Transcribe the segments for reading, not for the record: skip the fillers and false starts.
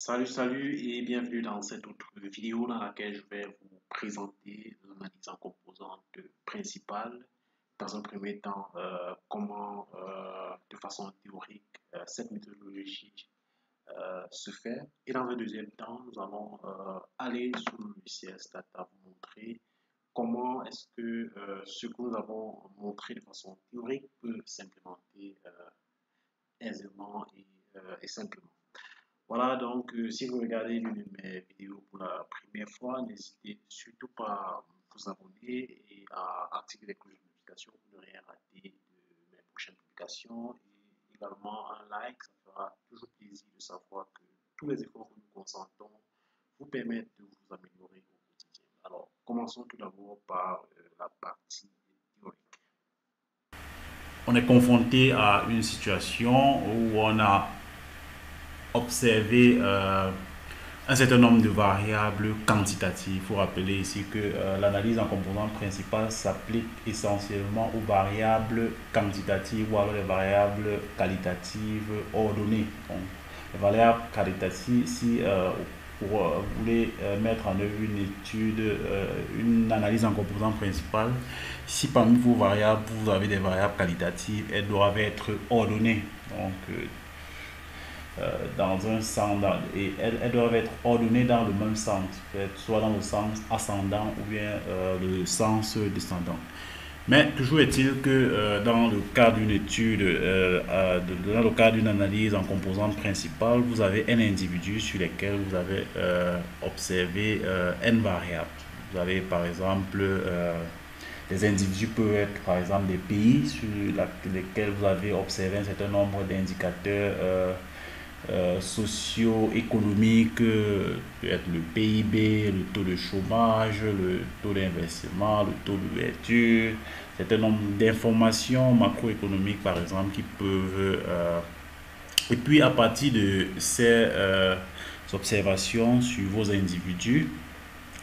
Salut et bienvenue dans cette autre vidéo dans laquelle je vais vous présenter l'analyse en composantes principales. Dans un premier temps, comment de façon théorique cette méthodologie se fait. Et dans un deuxième temps, nous allons aller sur le logiciel Stata vous montrer comment est-ce que ce que nous avons montré de façon théorique peut s'implémenter aisément et simplement. Voilà, donc si vous regardez l'une de mes vidéos pour la première fois, n'hésitez surtout pas à vous abonner et à activer les cloches de notification pour ne rien rater de mes prochaines publications. Et également un like, ça fera toujours plaisir de savoir que tous les efforts que nous consentons vous permettent de vous améliorer au quotidien. Alors, commençons tout d'abord par la partie théorique. On est confronté à une situation où on a observé un certain nombre de variables quantitatives. Il faut rappeler ici que l'analyse en composantes principales s'applique essentiellement aux variables quantitatives ou alors les variables qualitatives ordonnées. Donc, les variables qualitatives, si vous voulez mettre en œuvre une étude, une analyse en composantes principales, si parmi vos variables, vous avez des variables qualitatives, elles doivent être ordonnées. Donc, dans un sens, et elles doivent être ordonnées dans le même sens, soit dans le sens ascendant ou bien le sens descendant. Mais toujours est-il que dans le cas d'une étude, dans le cas d'une analyse en composantes principales, vous avez n individus sur lesquels vous avez observé n variables. Vous avez par exemple des individus peuvent être par exemple des pays sur lesquels vous avez observé un certain nombre d'indicateurs socio-économiques, peut être le PIB, le taux de chômage, le taux d'investissement, le taux d'ouverture, un certain nombre d'informations macroéconomiques par exemple qui peuvent... et puis à partir de ces observations sur vos individus,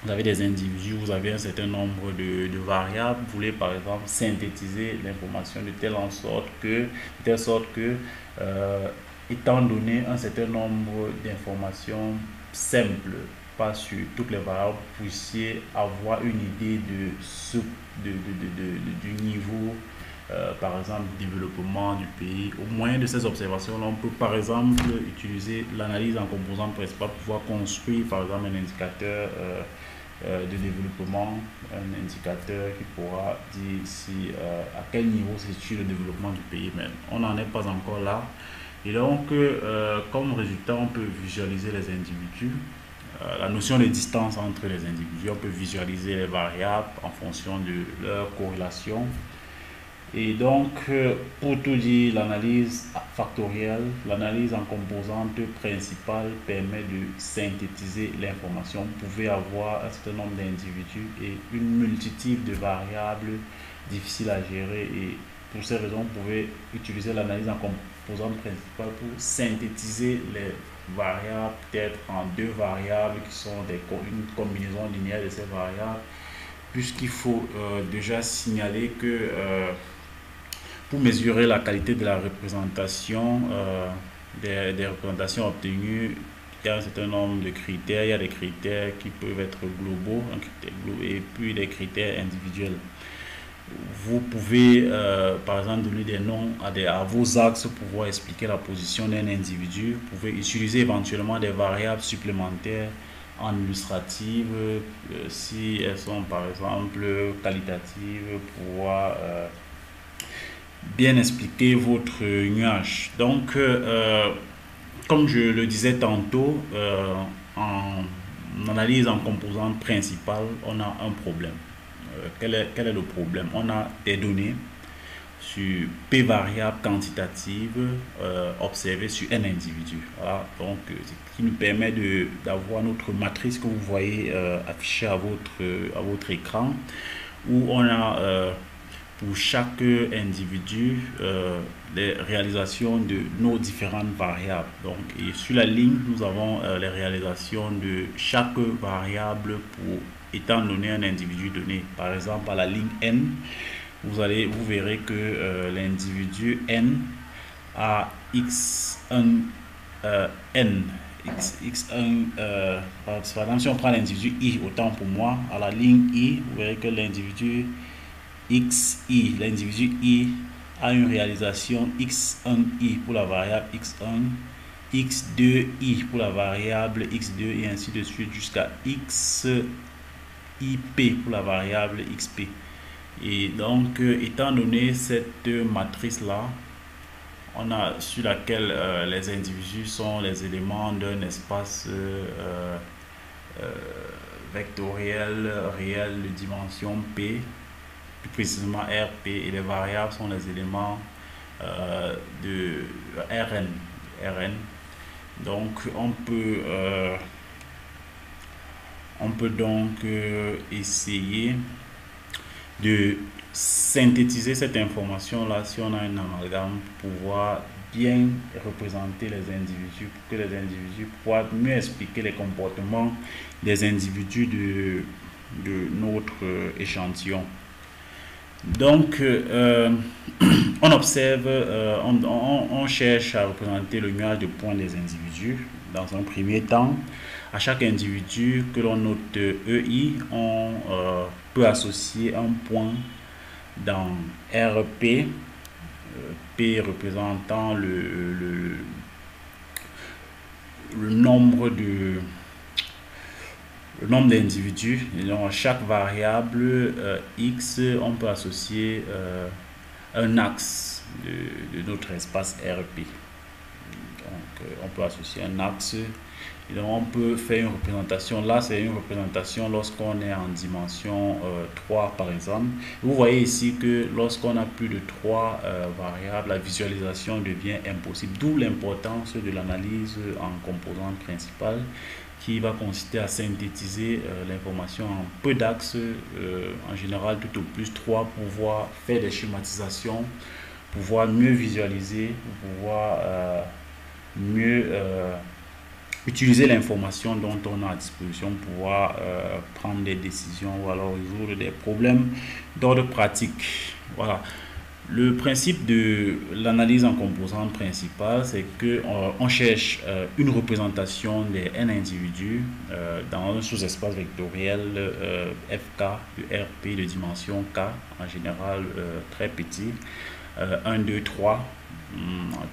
vous avez des individus, vous avez un certain nombre de variables, vous voulez par exemple synthétiser l'information de telle sorte que étant donné un certain nombre d'informations simples, pas sur toutes les variables, vous puissiez avoir une idée du niveau, par exemple, du développement du pays. Au moyen de ces observations-là, on peut par exemple utiliser l'analyse en composantes principales pour pouvoir construire par exemple un indicateur de développement, un indicateur qui pourra dire si, à quel niveau se situe le développement du pays. Mais on n'en est pas encore là. Et donc, comme résultat, on peut visualiser les individus, la notion de distance entre les individus, on peut visualiser les variables en fonction de leur corrélation. Et donc, pour tout dire, l'analyse factorielle, l'analyse en composantes principales permet de synthétiser l'information. Vous pouvez avoir un certain nombre d'individus et une multitude de variables difficiles à gérer. Et pour ces raisons, vous pouvez utiliser l'analyse en composantes principales pour synthétiser les variables, peut-être en deux variables qui sont une combinaison linéaire de ces variables, puisqu'il faut déjà signaler que pour mesurer la qualité de la représentation, des représentations obtenues, il y a un certain nombre de critères. Il y a des critères qui peuvent être globaux, et puis des critères individuels. Vous pouvez, par exemple, donner des noms à vos axes pour pouvoir expliquer la position d'un individu. Vous pouvez utiliser éventuellement des variables supplémentaires en illustrative, si elles sont, par exemple, qualitatives, pour pouvoir bien expliquer votre nuage. Donc, comme je le disais tantôt, en analyse en composantes principales, on a un problème. Quel est le problème? On a des données sur P variables quantitatives observées sur n individus. Voilà, donc ce qui nous permet d'avoir notre matrice que vous voyez affichée à votre écran, où on a pour chaque individu les réalisations de nos différentes variables. Donc, et sur la ligne, nous avons les réalisations de chaque variable pour étant donné un individu donné. Par exemple, à la ligne N, vous verrez que l'individu N a X1 N x1, par exemple, si on prend l'individu I, autant pour moi, à la ligne I, vous verrez que l'individu l'individu I a une réalisation x1i pour la variable x1, x2i pour la variable x2 et ainsi de suite jusqu'à xip pour la variable xp. Et donc, étant donné cette matrice-là, on a sur laquelle les individus sont les éléments d'un espace vectoriel réel de dimension P, plus précisément RP, et les variables sont les éléments de Rn. Donc on peut donc essayer de synthétiser cette information là si on a un amalgame pour pouvoir bien représenter les individus, pour que les individus puissent mieux expliquer les comportements des individus de notre échantillon. Donc on observe, on cherche à représenter le nuage de points des individus. Dans un premier temps, à chaque individu que l'on note EI, on peut associer un point dans RP, P représentant le nombre d'individus. Donc à chaque variable X, on peut associer un axe de notre espace RP. Donc on peut associer un axe. Et donc on peut faire une représentation. Là, c'est une représentation lorsqu'on est en dimension 3, par exemple. Vous voyez ici que lorsqu'on a plus de 3 variables, la visualisation devient impossible. D'où l'importance de l'analyse en composante principale, qui va consister à synthétiser l'information en peu d'axes, en général tout au plus 3, pour pouvoir faire des schématisations, pouvoir mieux visualiser, pouvoir mieux utiliser l'information dont on a à disposition pour pouvoir prendre des décisions ou alors résoudre des problèmes d'ordre pratique. Voilà. Le principe de l'analyse en composante principale, c'est que on cherche une représentation des n individus dans un sous-espace vectoriel FK de RP de dimension K, en général très petit, 1, 2, 3,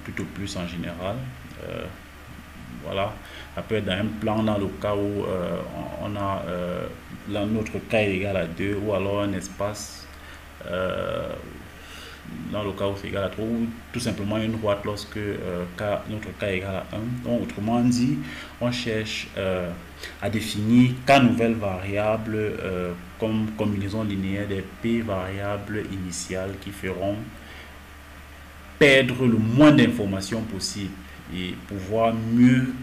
tout au plus en général. Voilà, ça peut être dans un plan dans le cas où on a notre K est égal à 2, ou alors un espace dans le cas où c'est égal à 3, ou tout simplement une droite lorsque notre K est égal à 1. Donc autrement dit, on cherche à définir K nouvelles variables comme combinaison linéaire des P variables initiales qui feront perdre le moins d'informations possible et pouvoir mieux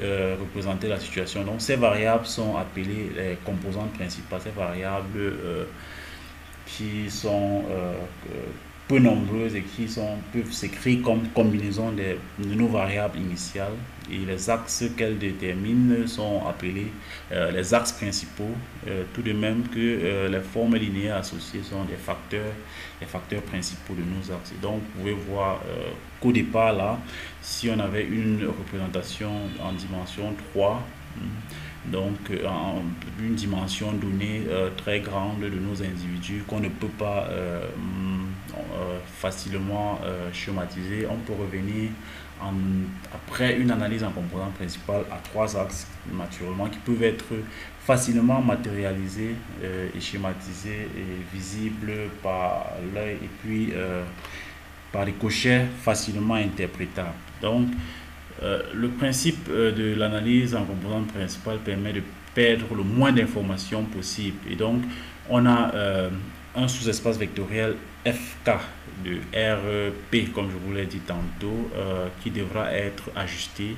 représenter la situation. Donc ces variables sont appelées les composantes principales, ces variables qui sont peu nombreuses et qui peuvent s'écrire comme combinaison de nos variables initiales, et les axes qu'elles déterminent sont appelés les axes principaux, tout de même que les formes linéaires associées sont les facteurs principaux de nos axes. Et donc vous pouvez voir qu'au départ là, si on avait une représentation en dimension 3, donc en une dimension donnée très grande de nos individus qu'on ne peut pas facilement schématiser, on peut revenir après une analyse en composante principale à 3 axes naturellement qui peuvent être facilement matérialisés et schématisés et visibles par l'œil, et puis par des cochets facilement interprétables. Donc le principe de l'analyse en composante principale permet de perdre le moins d'informations possible, et donc on a un sous-espace vectoriel FK de RP, comme je vous l'ai dit tantôt, qui devra être ajusté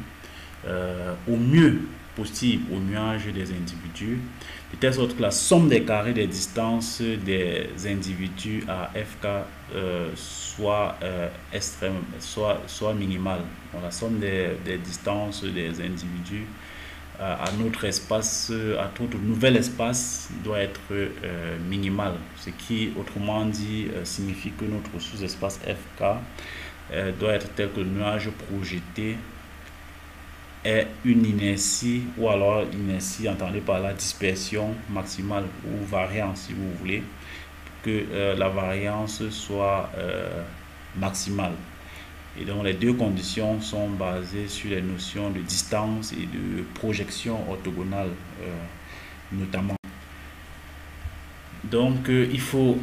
au mieux possible au nuage des individus, de telle sorte que la somme des carrés des distances des individus à FK soit minimale. Donc, la somme des distances des individus à notre espace, à notre nouvel espace, doit être minimale, ce qui autrement dit signifie que notre sous-espace FK doit être tel que le nuage projeté est une inertie, ou alors inertie entendue par la dispersion maximale ou variance si vous voulez, que la variance soit maximale. Et donc les deux conditions sont basées sur les notions de distance et de projection orthogonale notamment. Donc il faut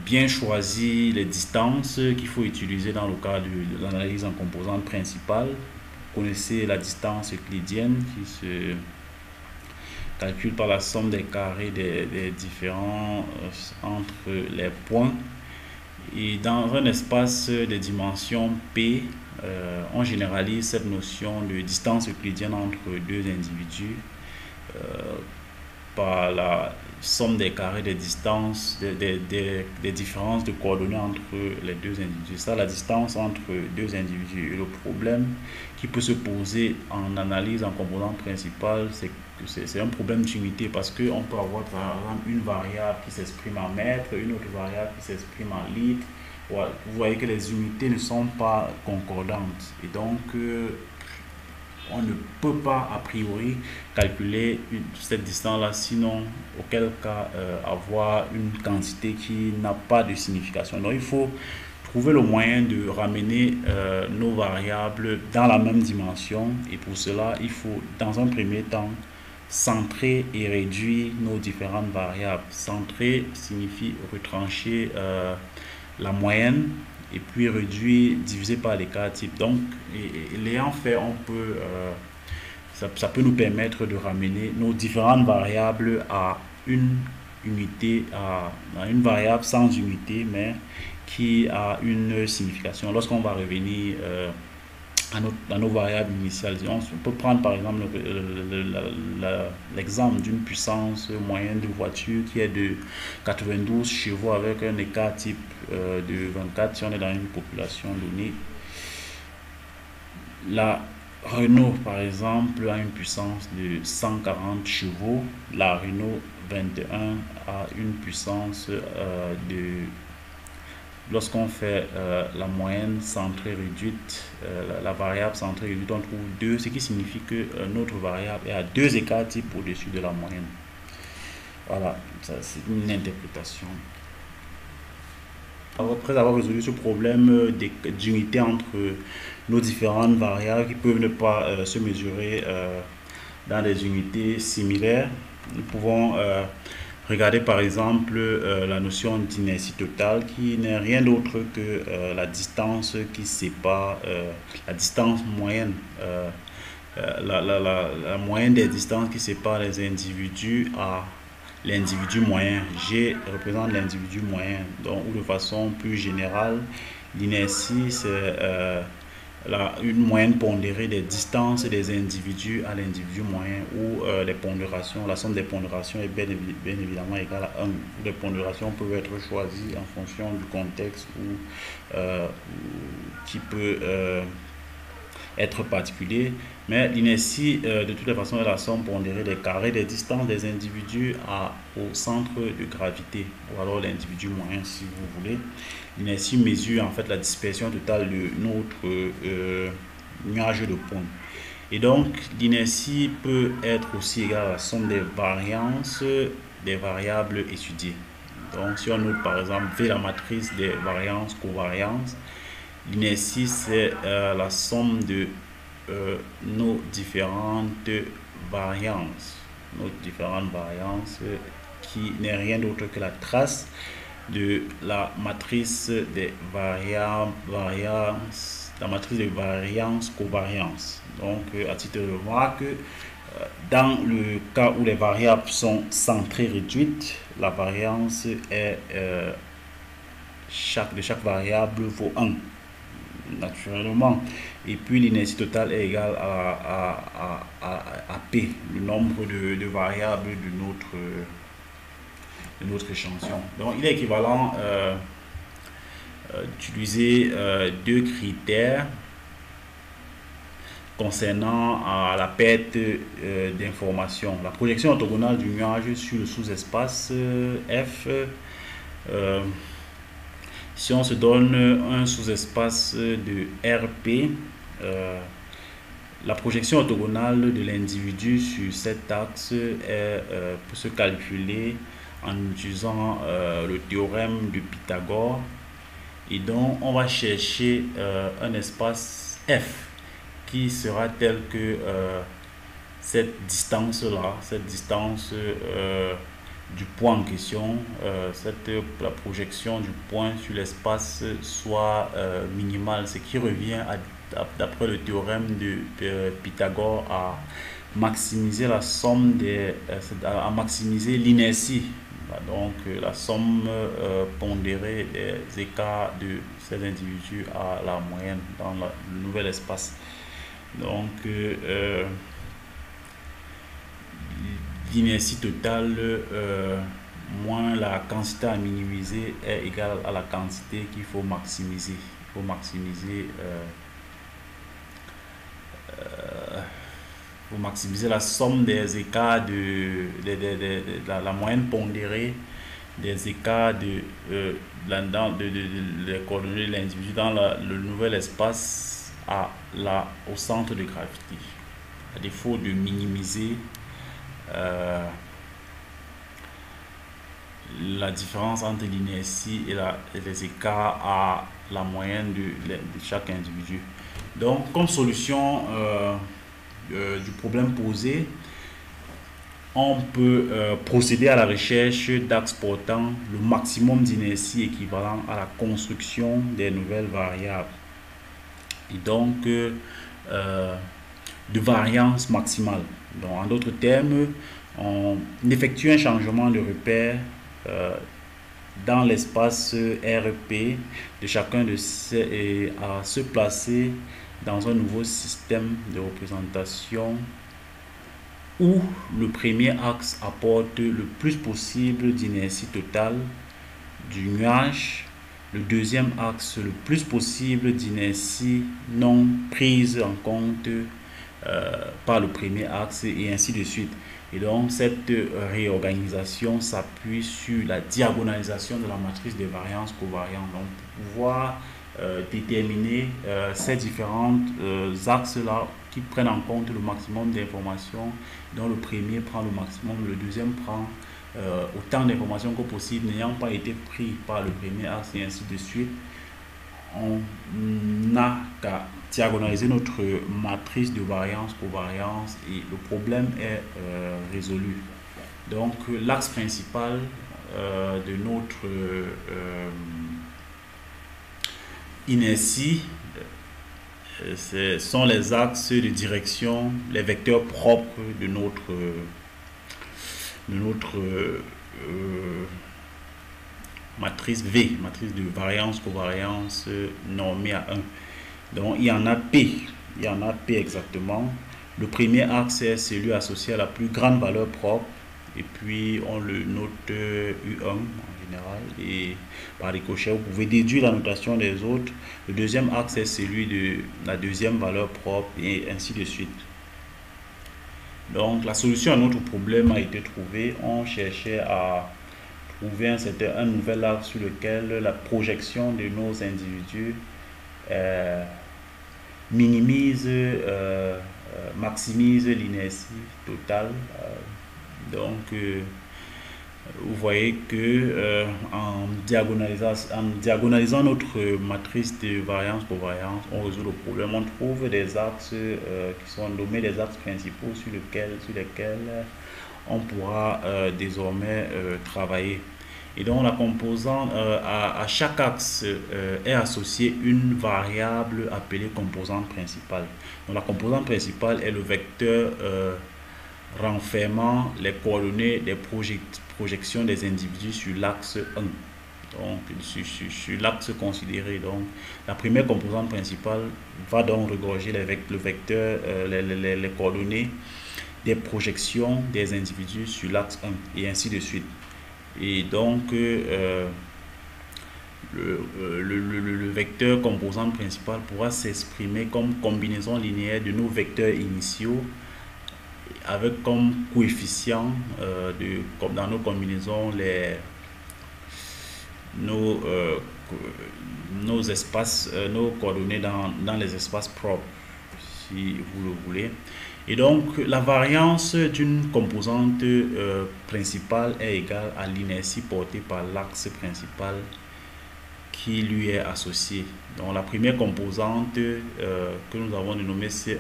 bien choisir les distances qu'il faut utiliser dans le cadre de l'analyse en composantes principales. Vous connaissez la distance euclidienne qui se calcule par la somme des carrés des différents entre les points. Et dans un espace de dimension P, on généralise cette notion de distance euclidienne entre deux individus par la somme des carrés des distances, des différences de coordonnées entre les deux individus. Ça, la distance entre deux individus. Et le problème qui peut se poser en analyse en composante principale, c'est que c'est un problème d'unité parce qu'on peut avoir par exemple une variable qui s'exprime en mètres, une autre variable qui s'exprime en litres. Vous voyez que les unités ne sont pas concordantes et donc on ne peut pas a priori calculer cette distance-là, sinon auquel cas avoir une quantité qui n'a pas de signification. Donc il faut trouver le moyen de ramener nos variables dans la même dimension et pour cela il faut dans un premier temps centrer et réduire nos différentes variables. Centrer signifie retrancher la moyenne et puis réduire divisé par l'écart type. Donc l'ayant fait, on peut ça peut nous permettre de ramener nos différentes variables à une unité, à une variable sans unité mais qui a une signification. Lorsqu'on va revenir à nos variables initiales, on peut prendre par exemple l'exemple d'une puissance moyenne de voiture qui est de 92 chevaux avec un écart type de 24 si on est dans une population donnée. La Renault par exemple a une puissance de 140 chevaux, la Renault 21 a une puissance lorsqu'on fait la moyenne centrée réduite, la variable centrée réduite, on trouve 2, ce qui signifie que notre variable est à 2 écarts types au-dessus de la moyenne. Voilà, ça c'est une interprétation. Après avoir résolu ce problème d'unité entre nos différentes variables qui peuvent ne pas se mesurer dans des unités similaires, nous pouvons regardez par exemple la notion d'inertie totale qui n'est rien d'autre que la distance qui sépare, la distance moyenne, la moyenne des distances qui séparent les individus à l'individu moyen. G représente l'individu moyen. Donc, ou de façon plus générale, l'inertie c'est une moyenne pondérée des distances des individus à l'individu moyen ou les pondérations, la somme des pondérations est bien évidemment égale à 1. Les pondérations peuvent être choisies en fonction du contexte ou qui peut être particulier, mais l'inertie de toutes les façons est la somme pondérée des carrés des distances des individus au centre de gravité ou alors l'individu moyen si vous voulez. L'inertie mesure en fait la dispersion totale de notre nuage de points. Et donc l'inertie peut être aussi égale à la somme des variances des variables étudiées. Donc si on note par exemple V la matrice des variances covariances, l'inertie c'est la somme de nos différentes variances. Qui n'est rien d'autre que la trace de la matrice des variances, la matrice de variance covariance. Donc à titre de remarque, dans le cas où les variables sont centrées réduites, la variance est chaque variable vaut 1 naturellement, et puis l'inertie totale est égale à P, le nombre de variables de notre échantillon. Donc il est équivalent d'utiliser deux critères concernant la perte d'informations. La projection orthogonale du nuage sur le sous-espace F. Si on se donne un sous-espace de RP, La projection orthogonale de l'individu sur cet axe peut se calculer en utilisant le théorème de Pythagore. Et donc, on va chercher un espace F qui sera tel que cette distance-là, cette distance du point en question, la projection du point sur l'espace soit minimale, ce qui revient d'après le théorème de Pythagore à maximiser la somme à maximiser l'inertie. Donc la somme pondérée des écarts de ces individus à la moyenne dans le nouvel espace. Donc l'inertie totale moins la quantité à minimiser est égale à la quantité qu'il faut maximiser. Il faut maximiser la somme des écarts de la moyenne pondérée des écarts des coordonnées de l'individu dans le nouvel espace au centre de gravité. À défaut de minimiser la différence entre l'inertie et les écarts à la moyenne de chaque individu. Donc, comme solution du problème posé, on peut procéder à la recherche d'axes portant le maximum d'inertie équivalent à la construction des nouvelles variables. Et donc, de variance maximale. Donc, en d'autres termes, on effectue un changement de repère dans l'espace RP de chacun de ces et à se placer dans un nouveau système de représentation où le premier axe apporte le plus possible d'inertie totale du nuage, le deuxième axe le plus possible d'inertie non prise en compte par le premier axe et ainsi de suite. Et donc cette réorganisation s'appuie sur la diagonalisation de la matrice des variances covariantes. Donc pour pouvoir déterminer ces différents axes-là qui prennent en compte le maximum d'informations, dont le premier prend le maximum, le deuxième prend autant d'informations que possible n'ayant pas été pris par le premier axe et ainsi de suite. On n'a qu'à diagonaliser notre matrice de variance covariance et le problème est résolu. Donc l'axe principal de notre inertie ce sont les axes de direction, les vecteurs propres de notre matrice V, matrice de variance covariance normée à 1. Donc il y en a P exactement. Le premier axe est celui associé à la plus grande valeur propre et puis on le note U1 en général et par ricochet vous pouvez déduire la notation des autres. Le deuxième axe est celui de la deuxième valeur propre et ainsi de suite. Donc la solution à notre problème a été trouvée. On cherchait à trouver un nouvel axe sur lequel la projection de nos individus maximise l'inertie totale. Donc vous voyez que en diagonalisant notre matrice de variance covariance, on résout le problème. On trouve des axes qui sont nommés des axes principaux sur lesquels on pourra désormais travailler. Et donc la composante à chaque axe est associée une variable appelée composante principale. Donc la composante principale est le vecteur renfermant les coordonnées des projections des individus sur l'axe 1. Donc sur l'axe considéré. Donc la première composante principale va donc regorger le vecteur, les coordonnées des projections des individus sur l'axe 1 et ainsi de suite. Et donc le vecteur composante principale pourra s'exprimer comme combinaison linéaire de nos vecteurs initiaux avec comme coefficient comme dans nos combinaisons nos espaces, nos coordonnées dans les espaces propres. si vous le voulez. Et donc, la variance d'une composante principale est égale à l'inertie portée par l'axe principal qui lui est associé. Donc, la première composante que nous avons dénommée C1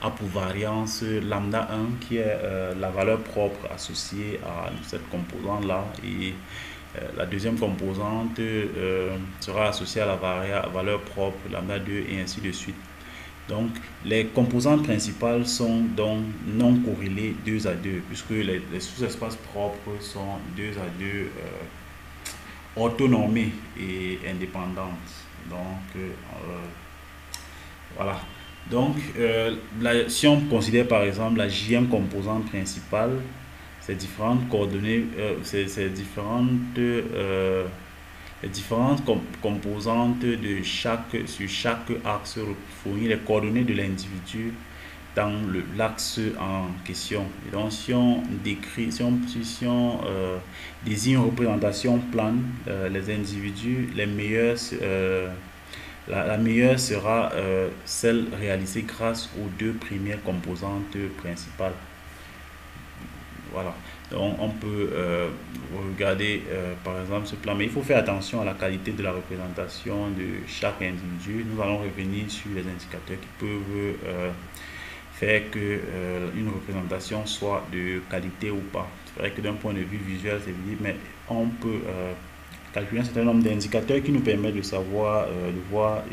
a pour variance lambda 1 qui est la valeur propre associée à cette composante-là. Et la deuxième composante sera associée à la valeur propre lambda 2 et ainsi de suite. Donc, les composantes principales sont donc non corrélées 2 à 2, puisque les sous-espaces propres sont 2 à 2 autonomées et indépendantes. Donc, voilà. Donc, si on considère par exemple la jème composante principale, ces différentes coordonnées, ces différentes composantes de sur chaque axe fournit les coordonnées de l'individu dans l'axe en question. Et donc, si on désigne une représentation plane, les individus, les meilleurs, la meilleure sera celle réalisée grâce aux deux premières composantes principales. Voilà. Donc, on peut regarder par exemple ce plan, mais il faut faire attention à la qualité de la représentation de chaque individu. Nous allons revenir sur les indicateurs qui peuvent faire que une représentation soit de qualité ou pas. C'est vrai que d'un point de vue visuel, c'est visible, mais on peut calculer un certain nombre d'indicateurs qui nous permettent de savoir, de voir,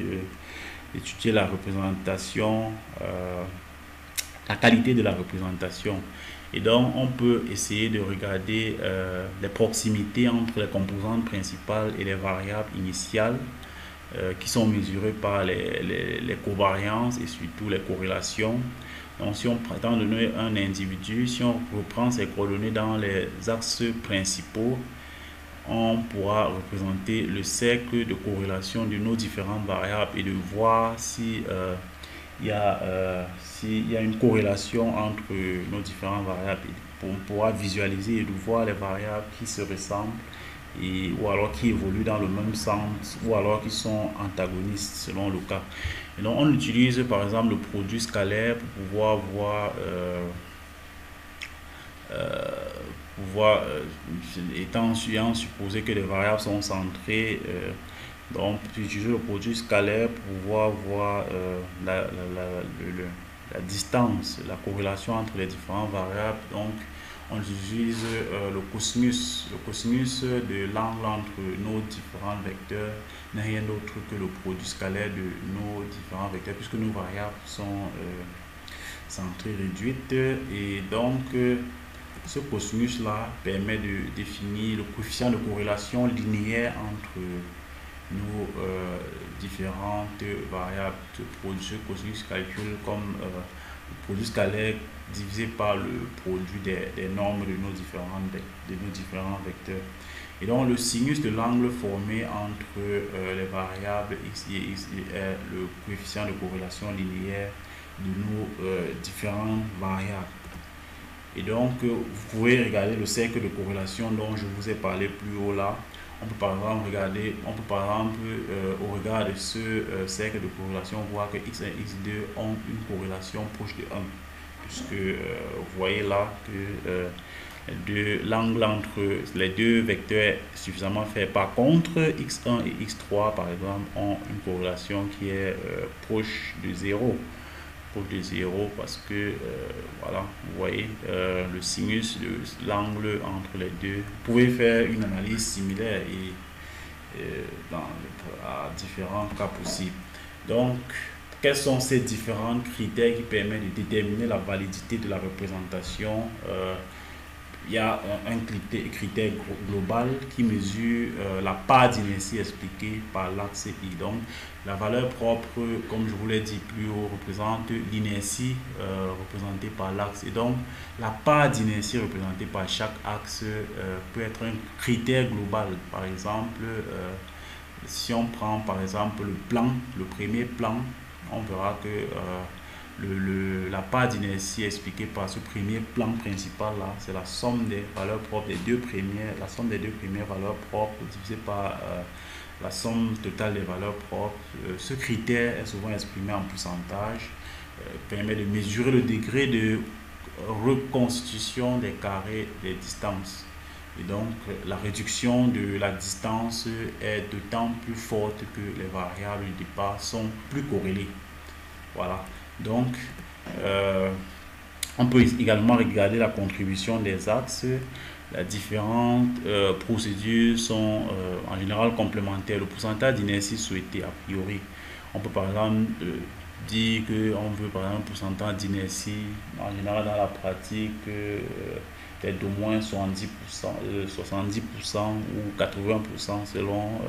étudier la représentation, la qualité de la représentation. Et donc, on peut essayer de regarder les proximités entre les composantes principales et les variables initiales qui sont mesurées par les covariances et surtout les corrélations. Donc, si on prétend donner un individu, si on reprend ses coordonnées dans les axes principaux, on pourra représenter le cercle de corrélation de nos différentes variables et de voir si s'il y a une corrélation entre nos différentes variables. On pourra visualiser et de voir les variables qui se ressemblent ou alors qui évoluent dans le même sens ou alors qui sont antagonistes selon le cas. Et donc on utilise par exemple le produit scalaire pour pouvoir voir étant supposé que les variables sont centrées, donc utiliser le produit scalaire pour pouvoir voir la distance, la corrélation entre les différentes variables. Donc on utilise le cosinus. Le cosinus de l'angle entre nos différents vecteurs n'est rien d'autre que le produit scalaire de nos différents vecteurs, puisque nos variables sont centrées réduites. Et donc ce cosinus là permet de définir le coefficient de corrélation linéaire entre nos différentes variables. Ce cosinus calcule comme le produit scalaire divisé par le produit des nombres de nos différents vecteurs. Et donc le sinus de l'angle formé entre les variables x et x est le coefficient de corrélation linéaire de nos différentes variables. Et donc vous pouvez regarder le cercle de corrélation dont je vous ai parlé plus haut là. On peut par exemple regarder, au regard de ce cercle de corrélation, voir que x1 et x2 ont une corrélation proche de 1. Puisque vous voyez là que l'angle entre les deux vecteurs est suffisamment fait. Par contre, x1 et x3 par exemple ont une corrélation qui est proche de 0. Parce que voilà, vous voyez le sinus de l'angle entre les deux. Vous pouvez faire une analyse similaire à différents cas possibles. Donc quels sont ces différents critères qui permettent de déterminer la validité de la représentation? Il y a un critère global qui mesure la part d'inertie expliquée par l'axe I. Donc, la valeur propre, comme je vous l'ai dit plus haut, représente l'inertie représentée par l'axe. Et donc, la part d'inertie représentée par chaque axe peut être un critère global. Par exemple, si on prend par exemple le premier plan, on verra que la part d'inertie expliquée par ce premier plan principal là, c'est la somme des valeurs propres la somme des deux premières valeurs propres divisée par la somme totale des valeurs propres. Ce critère est souvent exprimé en pourcentage. permet de mesurer le degré de reconstitution des carrés des distances. Et donc, la réduction de la distance est d'autant plus forte que les variables du départ sont plus corrélées. Voilà. Donc, on peut également regarder la contribution des axes. Les différentes procédures sont en général complémentaires. Le pourcentage d'inertie souhaité a priori. On peut par exemple dire qu'on veut par exemple un pourcentage d'inertie. En général, dans la pratique, peut-être d'au moins 70% ou 80% selon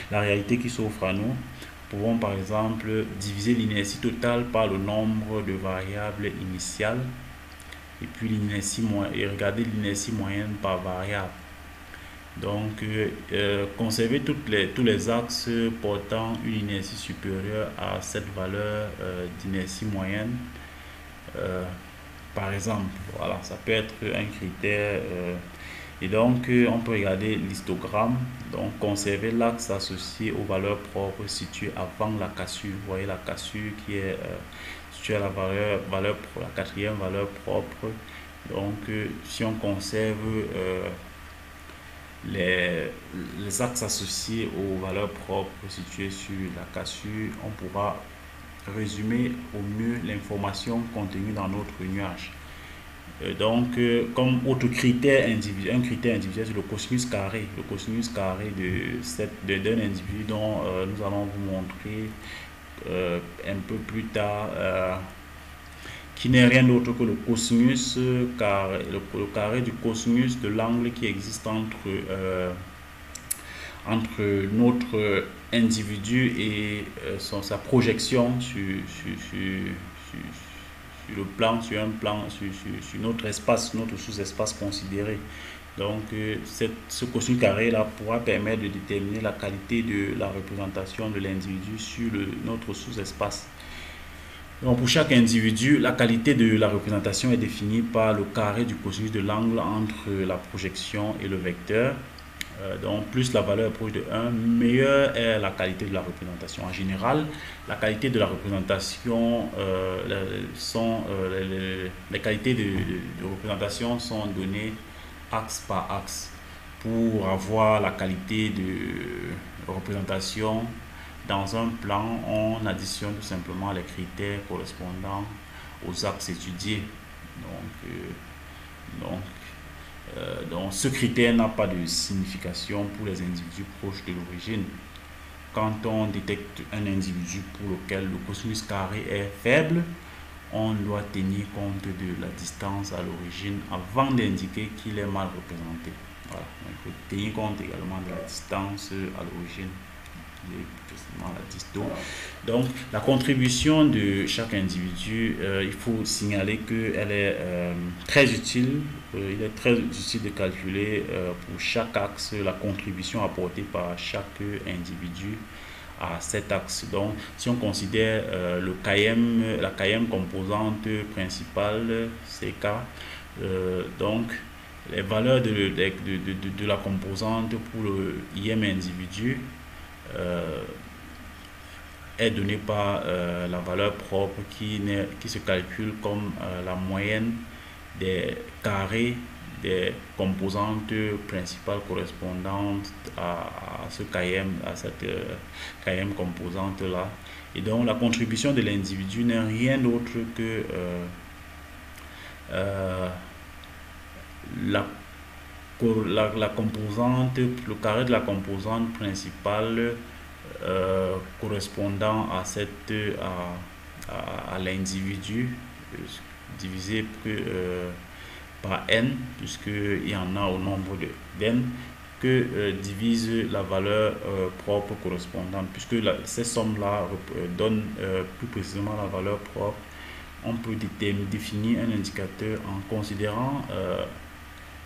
la réalité qui s'offre à nous. Nous pouvons par exemple diviser l'inertie totale par le nombre de variables initiales et puis l'inertie et regarder l'inertie moyenne par variable. Donc, conserver tous les axes portant une inertie supérieure à cette valeur d'inertie moyenne. Par exemple, voilà, ça peut être un critère. Et donc, on peut regarder l'histogramme. Donc, conserver l'axe associé aux valeurs propres situées avant la cassure. Vous voyez la cassure qui est située à la la quatrième valeur propre. Donc, si on conserve les axes associés aux valeurs propres situées sur la cassure, on pourra résumer au mieux l'information contenue dans notre nuage. Donc, comme autre critère individuel, un critère individuel, c'est le cosinus carré. Le cosinus carré d'un individu dont nous allons vous montrer un peu plus tard, qui n'est rien d'autre que le cosinus carré, le carré du cosinus de l'angle qui existe entre notre individu et sa projection sur le plan, sur un plan, sur notre espace, notre sous-espace considéré. Donc, ce cosinus carré là pourra permettre de déterminer la qualité de la représentation de l'individu sur notre sous-espace. Donc, pour chaque individu, la qualité de la représentation est définie par le carré du cosinus de l'angle entre la projection et le vecteur. Donc, plus la valeur est proche de 1, meilleure est la qualité de la représentation. En général, la qualité de la représentation les qualités de représentation sont données axe par axe pour avoir la qualité de représentation. Dans un plan, on additionne tout simplement les critères correspondant aux axes étudiés. Donc, ce critère n'a pas de signification pour les individus proches de l'origine. Quand on détecte un individu pour lequel le cosinus carré est faible, on doit tenir compte de la distance à l'origine avant d'indiquer qu'il est mal représenté. Voilà. Il faut tenir compte également de la distance à l'origine. La disto. Donc, la contribution de chaque individu, il faut signaler qu'elle est très utile. Il est très utile de calculer pour chaque axe la contribution apportée par chaque individu à cet axe. Donc, si on considère la KM composante principale, CK, donc les valeurs de la composante pour le IM individu est donnée par la valeur propre qui se calcule comme la moyenne des carrés des composantes principales correspondantes à cette KM composante là. Et donc la contribution de l'individu n'est rien d'autre que la composante, le carré de la composante principale correspondant à l'individu divisé par n, puisqu'il y en a au nombre n, que divise la valeur propre correspondante, puisque ces sommes-là donnent plus précisément la valeur propre. On peut définir un indicateur en considérant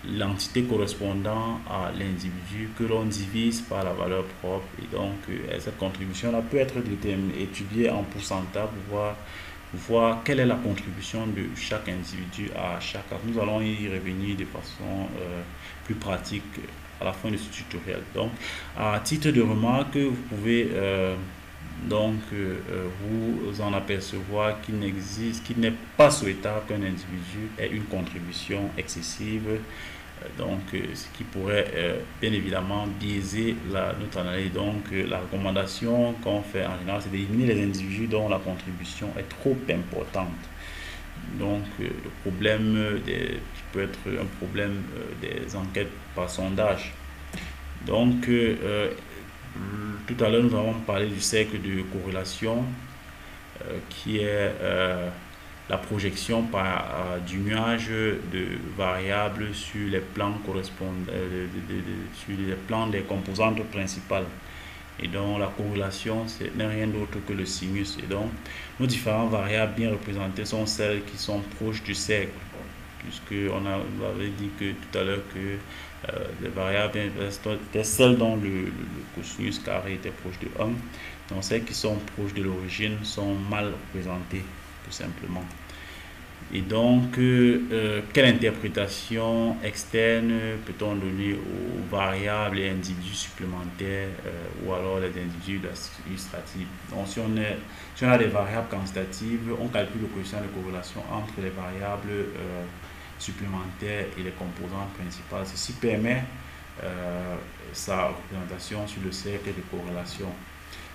l'entité correspondant à l'individu que l'on divise par la valeur propre. Et donc, cette contribution-là peut être étudiée en pourcentage pour voir quelle est la contribution de chaque individu à chaque acte. Nous allons y revenir de façon plus pratique à la fin de ce tutoriel. Donc, à titre de remarque, vous pouvez Donc, vous en apercevoir qu'il n'est pas souhaitable qu'un individu ait une contribution excessive. Donc, ce qui pourrait bien évidemment biaiser notre analyse. Donc, la recommandation qu'on fait en général, c'est d'éliminer les individus dont la contribution est trop importante. Donc, le problème qui peut être un problème des enquêtes par sondage. Donc, tout à l'heure, nous avons parlé du cercle de corrélation qui est la projection du nuage de variables sur les plans correspondants, sur les plans des composantes principales. Et donc la corrélation, ce n'est rien d'autre que le sinus. Et donc, nos différentes variables bien représentées sont celles qui sont proches du cercle, puisqu'on avait dit que tout à l'heure que les variables étaient celles dont le cosinus carré était proche de 1. Donc celles qui sont proches de l'origine sont mal représentées, tout simplement. Et donc, quelle interprétation externe peut-on donner aux variables et individus supplémentaires ou alors les individus illustratifs? Donc, si on a des variables quantitatives, on calcule le coefficient de corrélation entre les variables supplémentaires et les composantes principales. Ceci permet sa représentation sur le cercle de corrélation.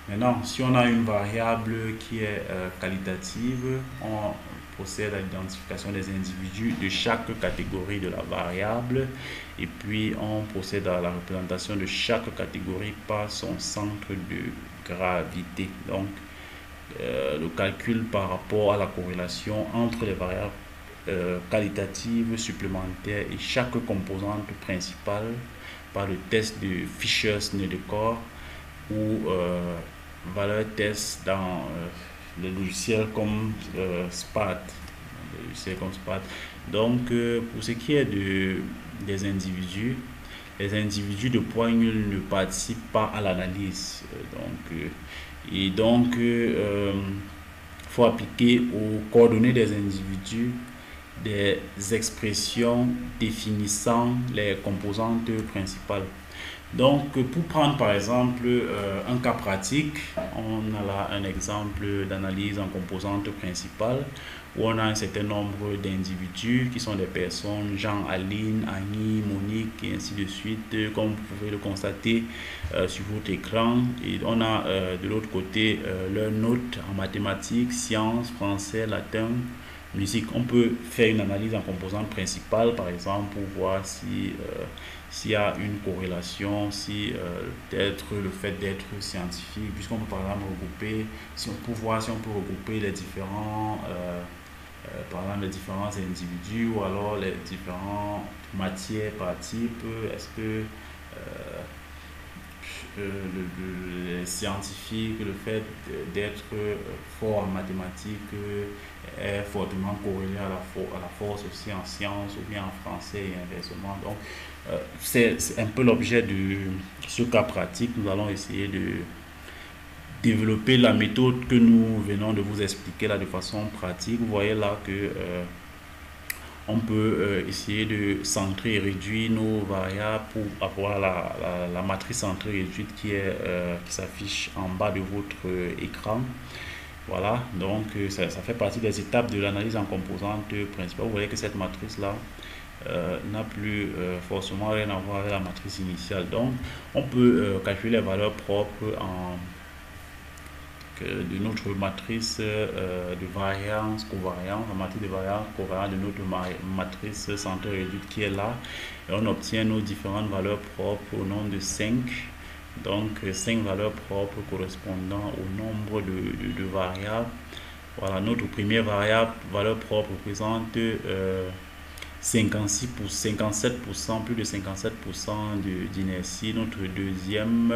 Maintenant, si on a une variable qui est qualitative, on procède à l'identification des individus de chaque catégorie de la variable et puis on procède à la représentation de chaque catégorie par son centre de gravité. Donc, le calcul par rapport à la corrélation entre les variables qualitatives supplémentaires et chaque composante principale par le test de Fisher-Snellekor ou valeur test dans les logiciels comme SPAT. Donc, pour ce qui est des individus, les individus de point nul ne participent pas à l'analyse. Il faut appliquer aux coordonnées des individus des expressions définissant les composantes principales. Donc, pour prendre par exemple un cas pratique, on a là un exemple d'analyse en composantes principales où on a un certain nombre d'individus qui sont des personnes, Jean, Aline, Annie, Monique et ainsi de suite, comme vous pouvez le constater sur votre écran. Et on a de l'autre côté leurs notes en mathématiques, sciences, français, latin, musique. On peut faire une analyse en composantes principales par exemple pour voir si s'il y a une corrélation, si le fait d'être scientifique, puisqu'on peut par exemple regrouper, si on peut voir si on peut regrouper les différents, par exemple les différents individus ou alors les différentes matières par type. Est-ce que les scientifiques, le fait d'être fort en mathématiques est fortement corrélé à la force aussi en sciences ou bien en français et inversement. Donc, c'est un peu l'objet de ce cas pratique. Nous allons essayer de développer la méthode que nous venons de vous expliquer là de façon pratique. Vous voyez là que on peut essayer de centrer et réduire nos variables pour avoir la matrice centrée et réduite qui s'affiche en bas de votre écran. Voilà, donc ça fait partie des étapes de l'analyse en composantes principales. Vous voyez que cette matrice là n'a plus forcément rien à voir avec la matrice initiale. Donc on peut calculer les valeurs propres de notre matrice de variance covariance, la matrice de variance covariance de notre matrice centrée réduite qui est là, et on obtient nos différentes valeurs propres au nombre de 5. Donc 5 valeurs propres correspondant au nombre de variables. Voilà, notre première valeur propre représente 57%, plus de 57% d'inertie. Notre deuxième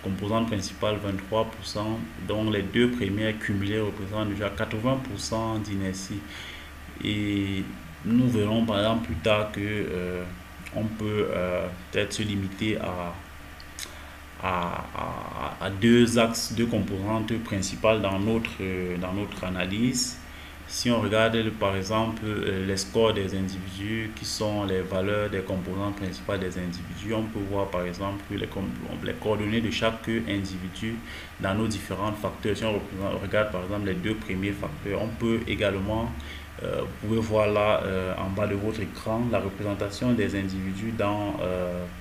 composante principale 23%, donc les deux premières cumulées représentent déjà 80% d'inertie. Et nous verrons par exemple plus tard que on peut peut-être se limiter à deux axes, deux composantes principales dans notre analyse. Si on regarde par exemple les scores des individus, qui sont les valeurs des composantes principales des individus, on peut voir par exemple les coordonnées de chaque individu dans nos différents facteurs. Si on regarde par exemple les deux premiers facteurs, on peut également, vous pouvez voir là en bas de votre écran, la représentation des individus dans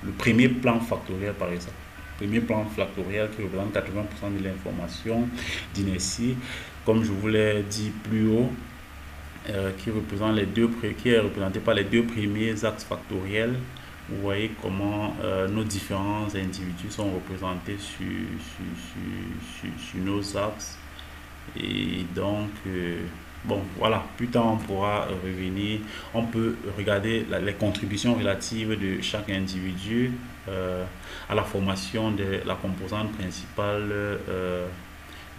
le premier plan factoriel par exemple. Premier plan factoriel qui représente 80% de l'information d'inertie, comme je vous l'ai dit plus haut, qui est représenté par les deux premiers axes factoriels. Vous voyez comment nos différents individus sont représentés sur nos axes. Et donc, bon, voilà, plus tard on pourra revenir. On peut regarder les contributions relatives de chaque individu à la formation de la composante principale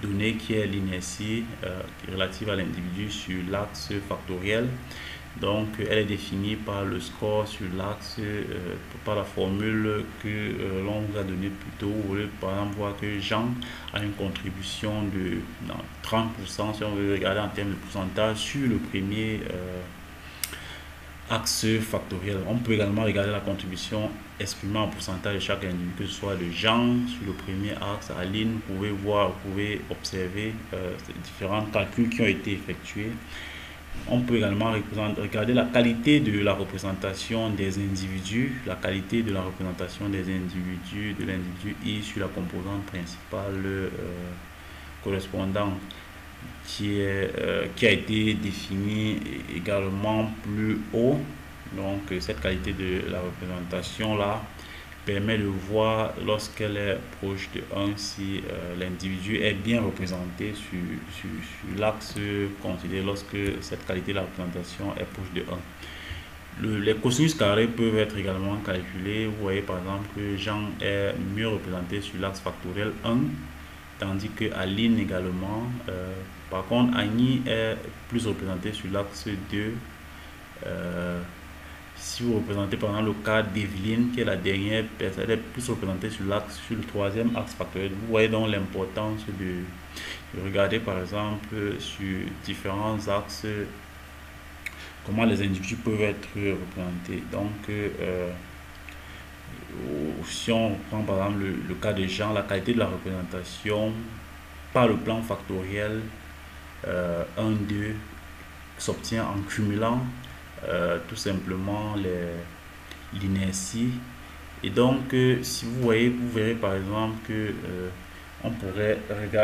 donnée, qui est l'inertie relative à l'individu sur l'axe factoriel. Donc elle est définie par le score sur l'axe, par la formule que l'on vous a donnée plus tôt. Vous voulez par exemple voir que Jean a une contribution de 30%, si on veut regarder en termes de pourcentage, sur le premier axe factoriel. On peut également regarder la contribution exprimée en pourcentage de chaque individu, que ce soit de Jean sur le premier axe, Aline. Vous pouvez voir, vous pouvez observer différents calculs qui ont été effectués. On peut également regarder la qualité de la représentation des individus, la qualité de la représentation des individus, de l'individu I sur la composante principale correspondante, qui a été définie également plus haut. Donc cette qualité de la représentation là permet de voir, lorsqu'elle est proche de 1, si l'individu est bien représenté sur l'axe considéré, lorsque cette qualité de la représentation est proche de 1. Les cosinus carrés peuvent être également calculés. Vous voyez par exemple que Jean est mieux représenté sur l'axe factoriel 1, tandis que Aline également. Par contre, Annie est plus représentée sur l'axe 2. Si vous représentez par exemple le cas d'Evelyne, qui est la dernière personne, elle est plus représentée sur le troisième axe factoriel. Vous voyez donc l'importance de regarder par exemple sur différents axes comment les individus peuvent être représentés. Donc si on prend par exemple le cas de Jean, la qualité de la représentation par le plan factoriel 1, 2 s'obtient en cumulant tout simplement l'inertie. Et donc si vous voyez, vous verrez par exemple que on pourrait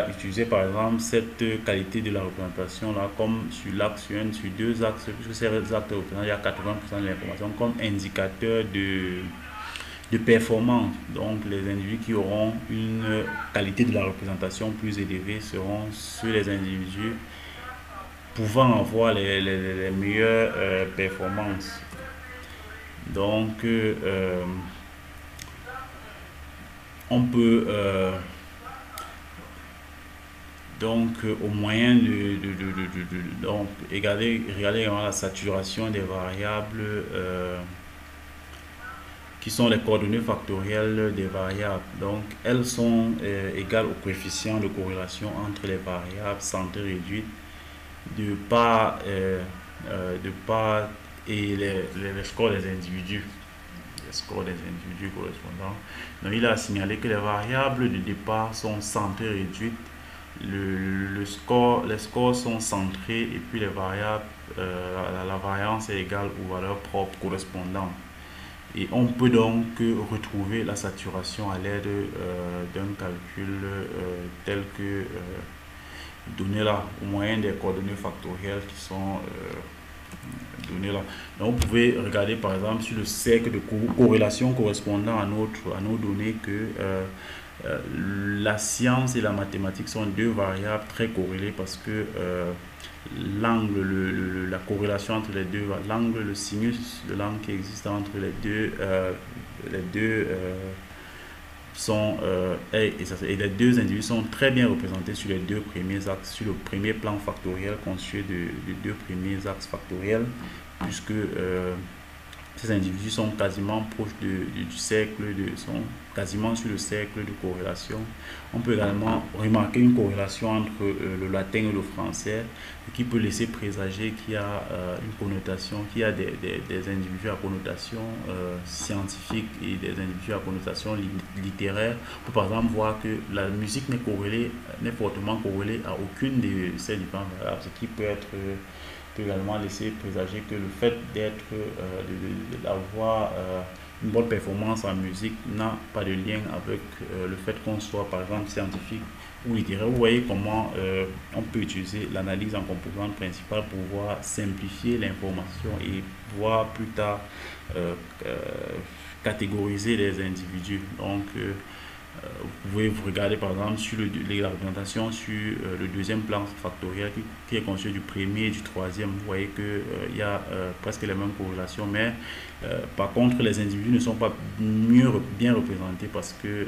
utiliser par exemple cette qualité de la représentation là comme sur l'axe 1, sur deux axes, puisque ces axes représentent, il y a 80% de l'information, comme indicateur de performance. Donc les individus qui auront une qualité de la représentation plus élevée seront sur les individus pouvant avoir les meilleures performances. Donc on peut au moyen donc regarder également la saturation des variables qui sont les coordonnées factorielles des variables. Donc elles sont égales au coefficient de corrélation entre les variables centrées réduites de part et les scores des individus. Les scores des individus correspondants. Donc il a signalé que les variables de départ sont centrées réduites. Les scores sont centrés, et puis les variables, la variance est égale aux valeurs propres correspondantes. Et on peut donc retrouver la saturation à l'aide d'un calcul tel que donné là, au moyen des coordonnées factorielles qui sont données là. Donc vous pouvez regarder par exemple sur le cercle de corrélation correspondant à nos données que la science et la mathématique sont deux variables très corrélées, parce que l'angle, la corrélation entre les deux, l'angle, le sinus de l'angle qui existe entre les deux sont et les deux individus sont très bien représentés sur les deux premiers axes, sur le premier plan factoriel constitué de deux premiers axes factoriels, puisque ces individus sont quasiment proches du cercle, sont quasiment sur le cercle de corrélation. On peut également remarquer une corrélation entre le latin et le français, qui peut laisser présager qu'il y a une connotation, qu'il y a des individus à connotation scientifique et des individus à connotation littéraire. On peut par exemple voir que la musique n'est fortement corrélée à aucune de ces différentes variables, ce qui peut être peut également laisser présager que le fait d'avoir une bonne performance en musique n'a pas de lien avec le fait qu'on soit par exemple scientifique ou littéraire. Vous voyez comment on peut utiliser l'analyse en composante principale pour pouvoir simplifier l'information et pouvoir plus tard euh, euh, catégoriser les individus. Donc, vous pouvez vous regarder par exemple sur la représentation sur le deuxième plan factoriel qui est conçu du premier et du troisième. Vous voyez qu'il y a presque les mêmes corrélations, mais par contre les individus ne sont pas bien représentés parce que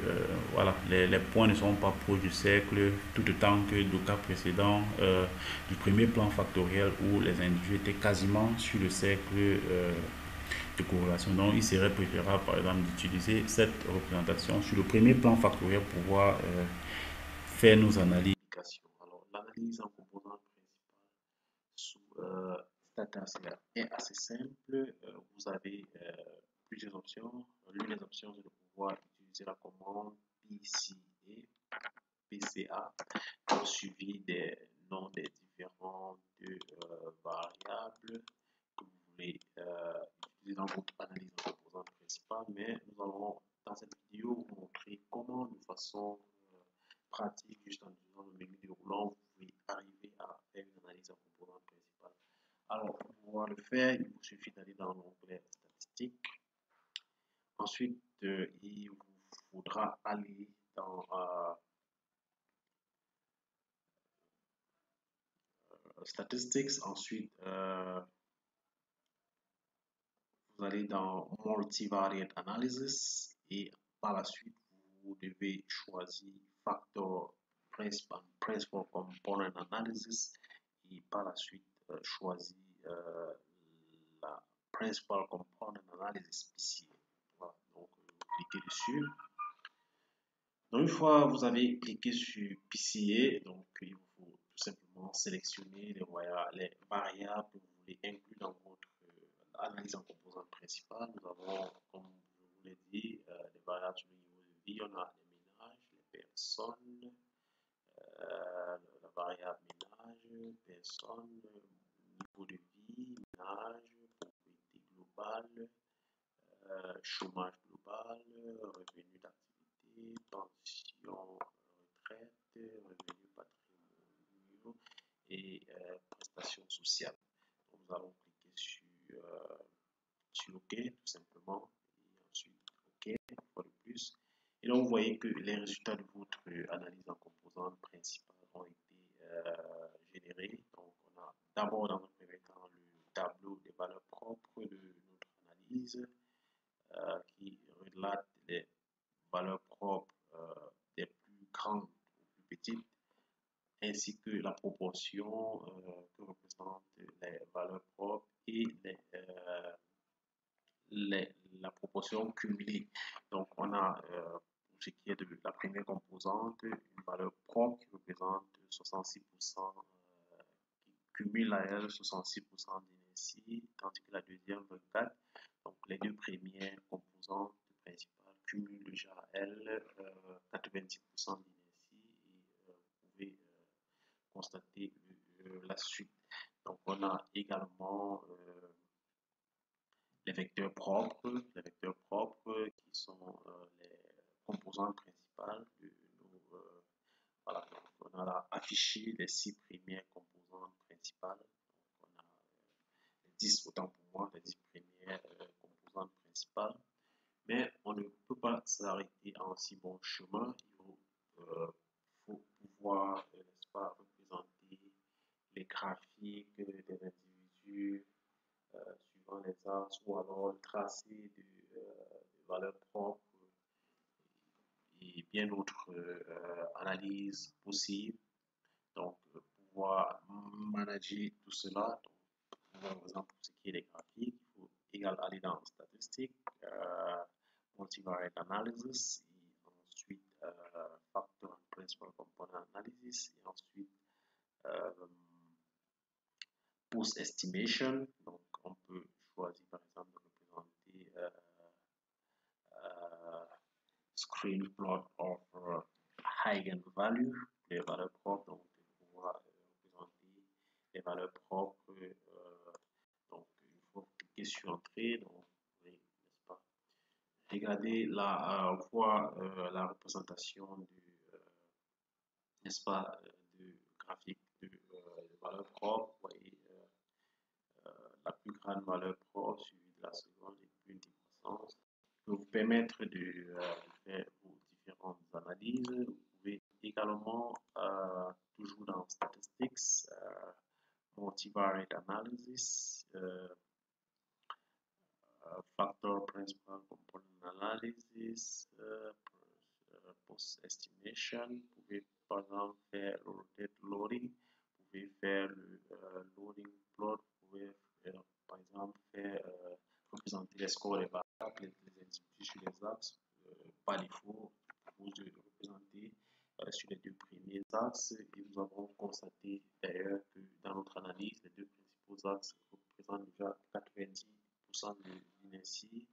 voilà, les points ne sont pas proches du cercle, tout autant que le cas précédent du premier plan factoriel où les individus étaient quasiment sur le cercle de corrélation. Donc, il serait préférable, par exemple, d'utiliser cette représentation sur le premier plan factoriel pour pouvoir faire nos analyses. Alors, l'analyse en composante principale sous Stata est assez simple. Vous avez plusieurs options. L'une des options, c'est de pouvoir utiliser la commande PCA suivi des noms des différentes variables que vous voulez utiliser dans votre analyse en composante principale, mais nous allons dans cette vidéo vous montrer comment de façon pratique, juste en utilisant le menu déroulant, vous pouvez arriver à faire une analyse en composante principale. Alors, pour pouvoir le faire, il vous suffit d'aller dans l'onglet statistiques. Ensuite, il vous faudra aller dans Statistics. Ensuite, vous allez dans Multivariate Analysis et par la suite, vous devez choisir Factor Principal Component Analysis et par la suite, choisir la Principal Component Analysis PCA. Voilà, donc vous cliquez dessus. Donc, une fois vous avez cliqué sur PCA, donc il vous faut tout simplement sélectionner les variables que vous voulez inclure dans votre analyse en composante principale. Nous avons, comme je vous l'ai dit, les variables sur le niveau de vie. On a les ménages, les personnes, la variable ménage, personne, niveau de vie, ménage, propriété globale, chômage global, revenu d'activité, pension, retraite, revenus patrimoniaux et prestations sociales. Donc, nous allons cliquer sur OK tout simplement et ensuite OK une fois de plus. Et là, vous voyez que les résultats de votre analyse en composante principale ont été générés. Donc, on a d'abord dans un premier temps le tableau des valeurs propres de notre analyse qui relate les valeurs propres des plus grandes aux plus petites, ainsi que la proportion que représentent les valeurs propres et la proportion cumulée. Donc, on a, pour ce qui est de la première composante, une valeur propre qui représente 66%, qui cumule à elle 66% d'inertie, tandis que la deuxième 24%. Donc, les deux premières composantes principales cumulent déjà à elles 90% d'inertie et vous pouvez constater la suite. Donc, on a également les vecteurs propres qui sont les composantes principales de nos. Voilà, donc on a affiché les 6 premières composantes principales. Donc on a les 10, autant pour moi, les 10 premières composantes principales. Mais on ne peut pas s'arrêter en si bon chemin. Faut pouvoir, n'est-ce pas, représenter les graphiques des individus suivant les axes ou alors le tracé de valeurs propres et bien d'autres analyses possibles. Donc, pouvoir manager tout cela. Donc, par exemple, pour ce qui est des graphiques, il faut égal aller dans statistique, multivariate analysis, et ensuite factor and principal component analysis, et ensuite post estimation. Donc on peut choisir par exemple de représenter screen plot of eigenvalue, les valeurs propres, donc on va représenter les valeurs propres. Donc une fois cliquer sur entrée, donc oui, n'est-ce pas? Regardez là, on voit la représentation du n'est-ce pas, du graphique de valeur propre. Vous voyez la plus grande valeur propre suivie de la seconde et puis une décroissance qui peut vous permettre de faire vos différentes analyses. Vous pouvez également, toujours dans Statistics, Multivariate Analysis, Factor Principal Component Analysis, Post Estimation. Vous pouvez par exemple faire le rotate loading, vous pouvez faire le loading plot, vous pouvez faire, par exemple faire représenter les scores des variables, les individus sur les axes. Par défaut, vous le représenter sur les deux premiers axes, et nous avons constaté d'ailleurs que dans notre analyse, les deux principaux axes représentent déjà 90% de l'inertie,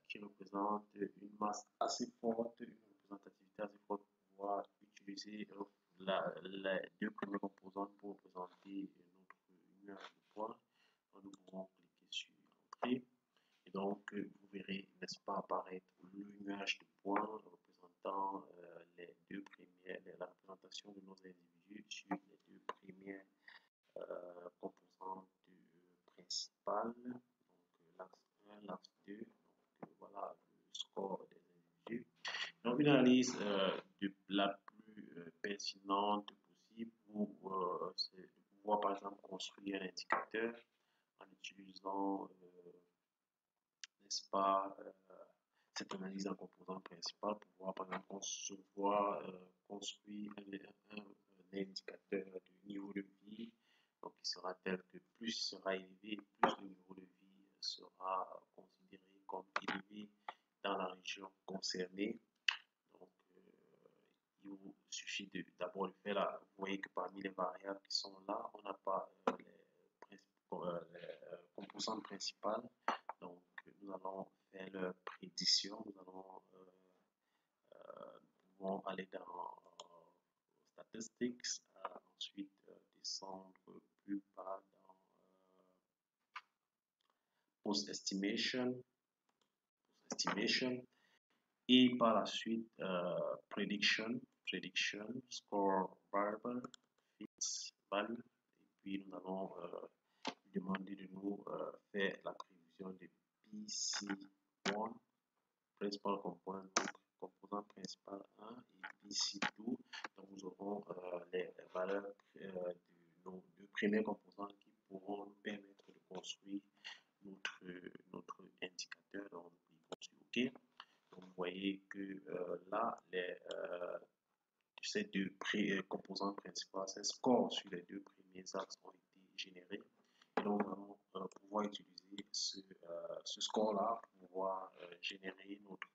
qui représente une masse assez forte, une représentativité assez forte pour pouvoir utiliser les deux premières composantes pour représenter notre nuage de points. Donc, nous pouvons cliquer sur Entrée, et donc vous verrez, n'est-ce pas, apparaître le nuage de points représentant les deux premières, la représentation de nos individus sur les deux premières composantes principales, donc l'axe 1, l'axe 2, donc voilà le score des individus. Donc une analyse de la plus pertinente possible c'est de pouvoir par exemple construire un indicateur en utilisant, n'est-ce pas, cette analyse en composant principal pour pouvoir par exemple construire un indicateur de niveau de vie, donc qui sera tel que plus il sera élevé, plus le niveau de vie sera considéré comme élevé dans la région concernée. Donc il vous suffit d'abord de faire là. Vous voyez que parmi les variables qui sont là, on n'a pas les composantes principales. Donc nous allons faire leur prédiction. Nous pouvons aller dans Statistics, ensuite descendre plus bas dans Post Estimation, et par la suite Prediction, Score Variable, Fixed Value, et puis nous allons demander de nous faire la prévision de BC1, Principal Component, donc composant principal 1, et BC2. Donc nous aurons les valeurs de nos deux premiers composants qui pourront nous permettre de construire notre indicateur. Donc nous cliquons sur OK. Donc vous voyez que là, ces deux composants principaux, ces scores sur les deux premiers axes ont été générés. Et donc nous allons pouvoir utiliser ce score-là pour pouvoir générer notre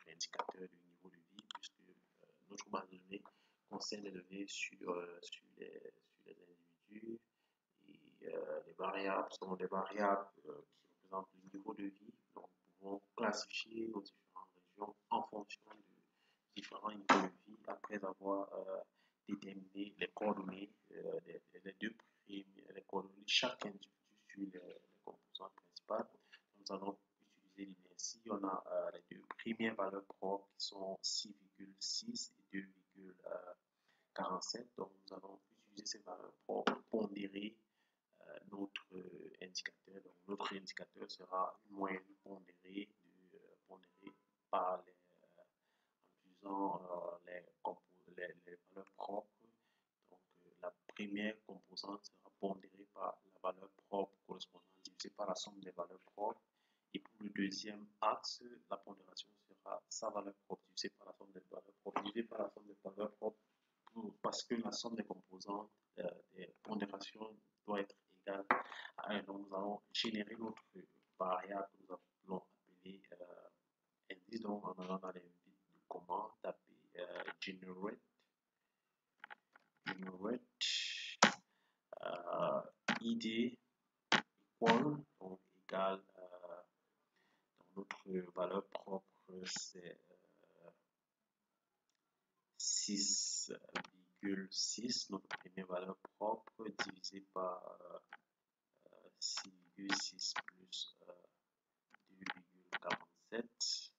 indicateur du niveau de vie, puisque notre base de données concerne les données sur les individus, et les variables sont des variables qui représentent le niveau de vie. Donc nous pouvons classifier nos différentes régions en fonction de différents niveaux de vie après avoir déterminé les coordonnées, les deux premiers, les coordonnées de chaque individu sur les composantes principales. Nous allons utiliser l'inertie. On a les deux premières valeurs propres qui sont 6,6 et 2,47. Donc nous allons utiliser ces valeurs propres pour pondérer notre indicateur. Donc notre indicateur sera une moyenne pondérée par les valeurs propres. Donc la première composante sera pondérée par la valeur propre correspondante divisée par la somme des valeurs propres. Et pour le deuxième axe, la pondération sera sa valeur propre divisée par la somme des valeurs propres divisée par la somme des valeurs propres, parce que la somme des composantes des pondérations doit être égale à 1. Donc nous allons générer notre allant dans les de commande, taper generate id equal, donc égal notre valeur propre c'est 6,6, notre première valeur propre divisé par 6,6 plus 2,47.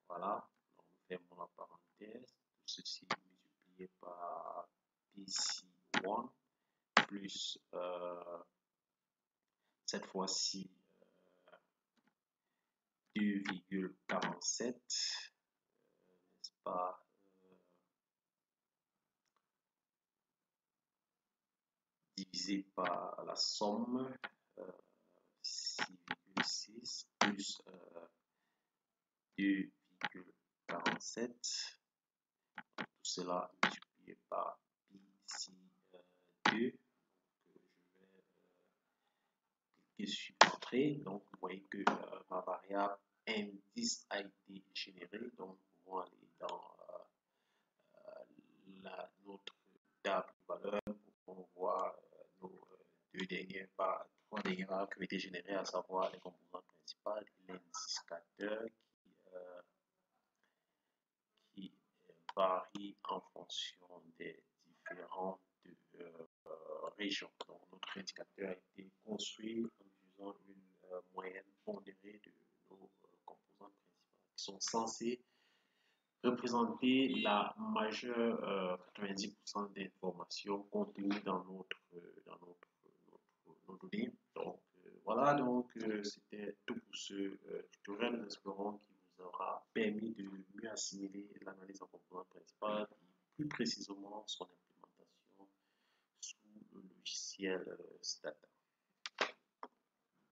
Voilà, donc nous fermons la parenthèse, tout ceci multiplié par PC1 plus cette fois-ci 2,47, n'est-ce pas, divisé par la somme 6,6 plus 2,47, tout cela multiplié par PC2. Je vais cliquer sur Entrée. Donc vous voyez que ma variable indice a été générée. Donc nous pouvons aller dans notre table de valeur pour voir nos trois dernières variables qui ont été générées, à savoir les composantes principales et l'indicateur qui varie en fonction des différentes régions. Donc notre indicateur a été construit en utilisant une moyenne pondérée de nos composantes principales qui sont censées représenter la majeure 90% des informations contenues dans nos données. Donc voilà, donc c'était tout pour ce tutoriel. Nous espérons qu'il vous aura permis de mieux assimiler l'analyse en composantes principales et plus précisément